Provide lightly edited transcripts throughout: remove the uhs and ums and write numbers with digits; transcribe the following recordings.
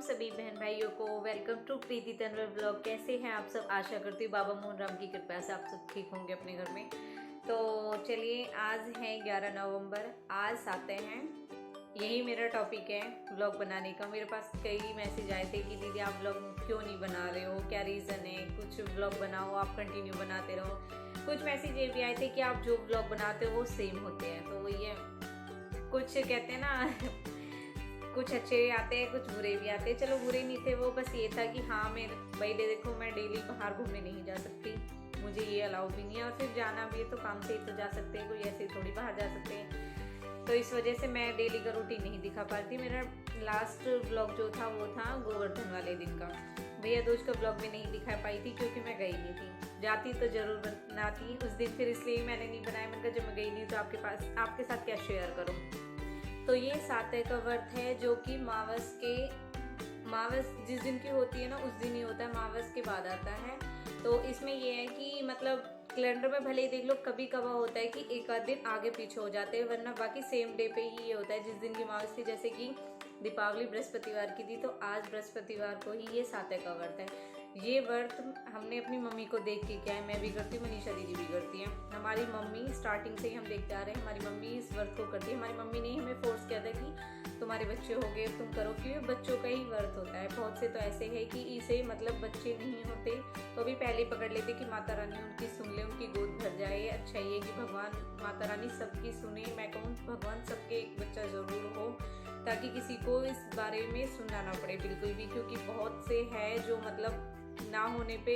सभी बहन भाइयों को। Welcome to Preeti Tanwar blog. कैसे हैं आप सब? आशा करती हूँ बाबा मोहन राम की कृपा से आप सब ठीक होंगे अपने घर में। तो चलिए, आज है 11 नवंबर। आज आते हैं, यही मेरा टॉपिक है ब्लॉग बनाने का। मेरे पास कई मैसेज आए थे कि दीदी आप ब्लॉग क्यों नहीं बना रहे हो, क्या रीज़न है, कुछ ब्लॉग बनाओ, आप कंटिन्यू बनाते रहो। कुछ मैसेज ये भी आए थे कि आप जो ब्लॉग बनाते हो वो सेम होते हैं। तो वही है, कुछ कहते हैं ना कुछ अच्छे आते हैं, कुछ बुरे भी आते हैं। चलो बुरे नहीं थे वो, बस ये था कि हाँ भाई देखो, मैं डेली बाहर घूमने नहीं जा सकती, मुझे ये अलाउ भी नहीं है, और फिर जाना भी है तो काम से ही तो जा सकते हैं, कोई ऐसे थोड़ी बाहर जा सकते हैं। तो इस वजह से मैं डेली का रूटीन नहीं दिखा पाती। मेरा लास्ट ब्लॉग जो था वो था गोवर्धन वाले दिन का। भैया दूज का ब्लॉग भी नहीं दिखा पाई थी क्योंकि मैं गई नहीं थी। जाती तो जरूर बनाती उस दिन, फिर इसलिए मैंने नहीं बनाया। मैंने कहा जब मैं गई नहीं तो आपके साथ क्या शेयर करूँ। तो ये सातय का व्रत है जो कि मावस जिस दिन की होती है ना उस दिन ही होता है, मावस के बाद आता है। तो इसमें ये है कि मतलब कैलेंडर में भले ही देख लो, कभी कभार होता है कि एक आध दिन आगे पीछे हो जाते हैं, वरना बाकी सेम डे पे ही ये होता है जिस दिन की मावस थी। जैसे कि दीपावली बृहस्पतिवार की थी, तो आज बृहस्पतिवार को ही ये सातय का व्रत है। ये व्रत हमने अपनी मम्मी को देख के किया है, मैं भी करती हूँ, मनीषा दीदी भी करती है। हमारी मम्मी स्टार्टिंग से ही हम देखते आ रहे हैं, हमारी मम्मी इस व्रत को करती है। हमारी मम्मी ने हमें फोर्स किया था कि तुम्हारे बच्चे हो गए तुम करो, क्योंकि बच्चों का ही व्रत होता है। बहुत से तो ऐसे है कि इसे मतलब बच्चे नहीं होते तो भी पहले पकड़ लेते कि माता रानी उनकी सुन ले, उनकी गोद भर जाए। अच्छा ये कि भगवान माता रानी सबकी सुने। मैं कहूँ भगवान सबके एक बच्चा जरूर हो, ताकि किसी को इस बारे में सुनना ना पड़े बिल्कुल भी। क्योंकि बहुत से है जो मतलब ना होने पे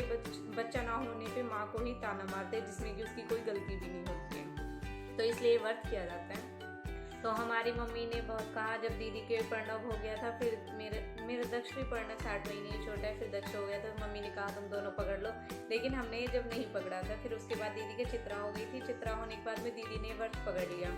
बच्चा ना होने पे माँ को ही ताना मारते हैं, जिसमें कि उसकी कोई गलती भी नहीं होती है। तो इसलिए व्रत किया जाता है। तो हमारी मम्मी ने बहुत कहा, जब दीदी के प्रणव हो गया था, फिर मेरे दक्ष भी प्रणव 60 महीने छोटा है, फिर दक्ष हो गया था, तो मम्मी ने कहा तुम दोनों पकड़ लो। लेकिन हमने जब नहीं पकड़ा था, फिर उसके बाद दीदी के चित्रा हो गई थी। चित्रा होने के बाद में दीदी ने व्रत पकड़ लिया।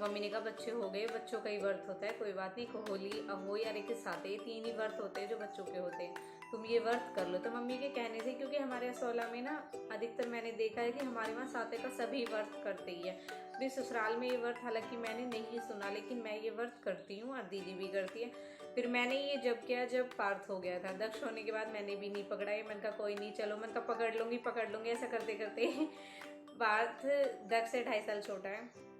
मम्मी ने कहा बच्चे हो गए, बच्चों का ही व्रत होता है, कोई बात नहीं, होली अहो या के साथ ये 3 ही व्रत होते हैं जो बच्चों के होते हैं, तुम ये व्रत कर लो। तो मम्मी के कहने से, क्योंकि हमारे असौला में ना अधिकतर मैंने देखा है कि हमारे वहाँ सातय का सभी व्रत करते ही है। अपने ससुराल में ये व्रत हालांकि मैंने नहीं सुना, लेकिन मैं ये व्रत करती हूँ और दीदी भी करती है। फिर मैंने ये जब किया जब पार्थ हो गया था, दक्ष होने के बाद मैंने भी नहीं पकड़ा है। मैंने कहा कोई नहीं, चलो मैंने कहा पकड़ लूँगी ऐसा करते करते पार्थ दक्ष से 2.5 साल छोटा है।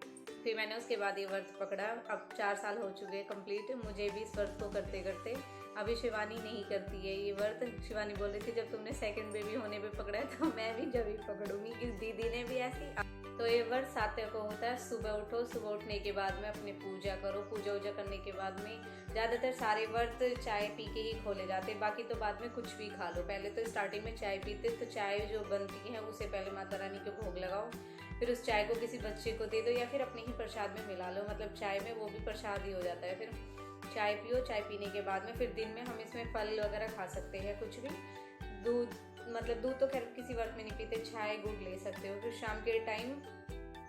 फिर मैंने उसके बाद ये व्रत पकड़ा। अब 4 साल हो चुके हैं कंप्लीट मुझे भी इस व्रत को करते करते। अभी शिवानी नहीं करती है ये व्रत। शिवानी बोल रही थी जब तुमने सेकंड बेबी होने पे पकड़ा है तो मैं भी जब ही पकड़ूंगी, इस दीदी ने भी ऐसी। तो ये व्रत सातय को होता है। सुबह उठो, सुबह उठने के बाद में अपने पूजा करो, पूजा वूजा करने के बाद में ज़्यादातर सारे व्रत चाय पी के ही खोले जाते हैं। बाकी तो बाद में कुछ भी खा लो। पहले तो स्टार्टिंग में चाय पीते, तो चाय जो बनती है उसे पहले माता रानी को भोग लगाओ, फिर उस चाय को किसी बच्चे को दे दो या फिर अपने ही प्रसाद में मिला लो। मतलब चाय में वो भी प्रसाद ही हो जाता है। फिर चाय पियो, चाय पीने के बाद में फिर दिन में हम इसमें फल वगैरह खा सकते हैं, कुछ भी। दूध मतलब दूध तो खैर किसी वक्त में नहीं पीते, चाय गुड़ ले सकते हो। फिर शाम के टाइम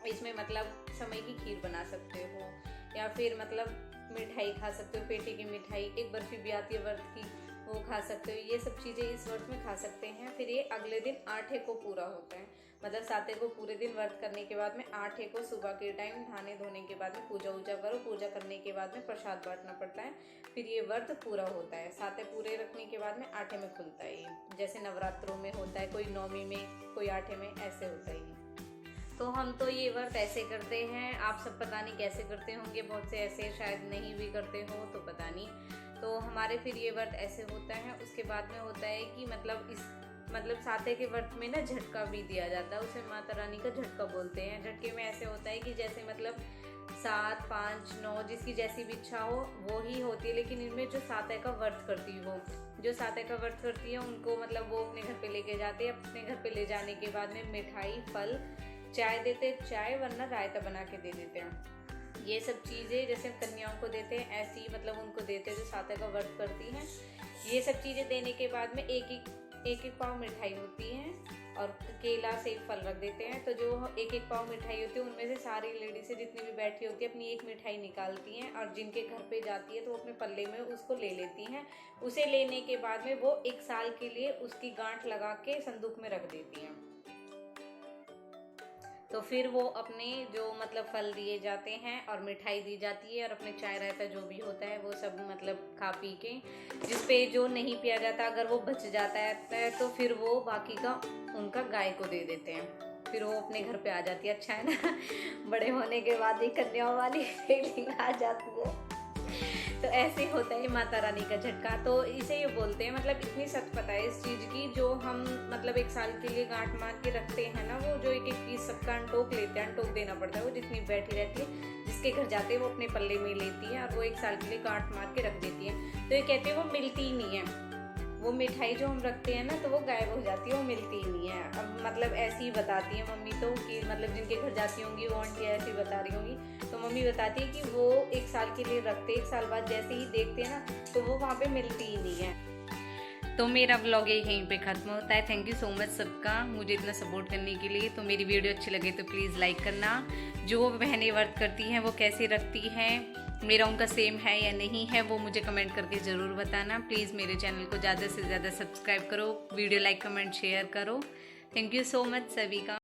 इसमें मतलब समय की खीर बना सकते हो, या फिर मतलब मिठाई खा सकते हो, पेटे की मिठाई। एक बर्फी भी आती है व्रत की, वो खा सकते हो। ये सब चीज़ें इस व्रत में खा सकते हैं। फिर ये अगले दिन 8 को पूरा होता है। मतलब सातय को पूरे दिन व्रत करने के बाद में 8 को सुबह के टाइम नहाने धोने के बाद में पूजा वूजा करो। पूजा करने के बाद में प्रसाद बांटना पड़ता है, फिर ये व्रत पूरा होता है। सातय पूरे रखने के बाद में 8 में खुलता है ये, जैसे नवरात्रों में होता है, कोई 9वीं में, कोई 8 में, ऐसे होता है ये। तो हम तो ये व्रत ऐसे करते हैं। आप सब पता नहीं कैसे करते होंगे, बहुत से ऐसे शायद नहीं भी करते हो, तो पता नहीं। तो हमारे फिर ये व्रत ऐसे होता है। उसके बाद में होता है कि मतलब सातय के व्रत में ना झटका भी दिया जाता है, उसे माता रानी का झटका बोलते हैं। झटके में ऐसे होता है कि जैसे मतलब 7, 5, 9 जिसकी जैसी भी इच्छा हो वो ही होती है। लेकिन इनमें जो सातय का व्रत करती है, वो जो सातय का व्रत करती है उनको मतलब वो अपने घर पे लेके जाते हैं। अपने घर पे ले जाने के बाद में मिठाई, फल, चाय देते, चाय वरना रायता बना के दे देते हैं। ये सब चीज़ें जैसे कन्याओं को देते हैं ऐसे ही मतलब उनको देते हैं जो सातय का व्रत करती हैं। ये सब चीज़ें देने के बाद में एक पाव मिठाई होती है और केला से फल रख देते हैं। तो जो एक पाव मिठाई होती है उनमें से सारी लेडीज से जितनी भी बैठी होती है अपनी एक मिठाई निकालती हैं, और जिनके घर पे जाती है तो वो अपने पल्ले में उसको ले लेती हैं। उसे लेने के बाद में वो 1 साल के लिए उसकी गांठ लगा के संदूक में रख देती हैं। तो फिर वो अपने जो मतलब फल दिए जाते हैं और मिठाई दी जाती है और अपने चाय रायता जो भी होता है वो सब मतलब खा पी के, जिस पे जो नहीं पिया जाता अगर वो बच जाता है तो फिर वो बाकी का उनका गाय को दे देते हैं, फिर वो अपने घर पे आ जाती है। अच्छा है ना, बड़े होने के बाद ही कन्याओं वाली फीलिंग आ जाती है। तो ऐसे होता है माता रानी का झटका। तो इसे ये बोलते हैं, मतलब इतनी सच पता है इस चीज़ की, जो हम मतलब 1 साल के लिए गांठ मार के रखते हैं ना, वो जो एक एक पीस सबका अनटोक लेते हैं, अनटोक देना पड़ता है। वो जितनी बैठी रहती है जिसके घर जाते हैं वो अपने पल्ले में लेती है और वो 1 साल के लिए गांठ मार के रख देती है। तो ये कहते हैं वो मिलती ही नहीं है, वो मिठाई जो हम रखते हैं ना तो वो गायब हो जाती है, वो मिलती ही नहीं है। अब मतलब ऐसी ही बताती है मम्मी तो, कि मतलब जिनके घर जाती होंगी वो आंटी ऐसी बता रही होंगी, तो मम्मी बताती है कि वो 1 साल के लिए रखते, 1 साल बाद जैसे ही देखते हैं ना तो वो वहाँ पे मिलती ही नहीं है। तो मेरा व्लॉग यहीं पे ख़त्म होता है। थैंक यू सो मच सबका मुझे इतना सपोर्ट करने के लिए। तो मेरी वीडियो अच्छी लगे तो प्लीज़ लाइक करना। जो बहनें व्रत करती हैं वो कैसे रखती हैं, मेरा उनका सेम है या नहीं है, वो मुझे कमेंट करके ज़रूर बताना। प्लीज़ मेरे चैनल को ज़्यादा से ज़्यादा सब्सक्राइब करो, वीडियो लाइक कमेंट शेयर करो। थैंक यू सो मच सभी का।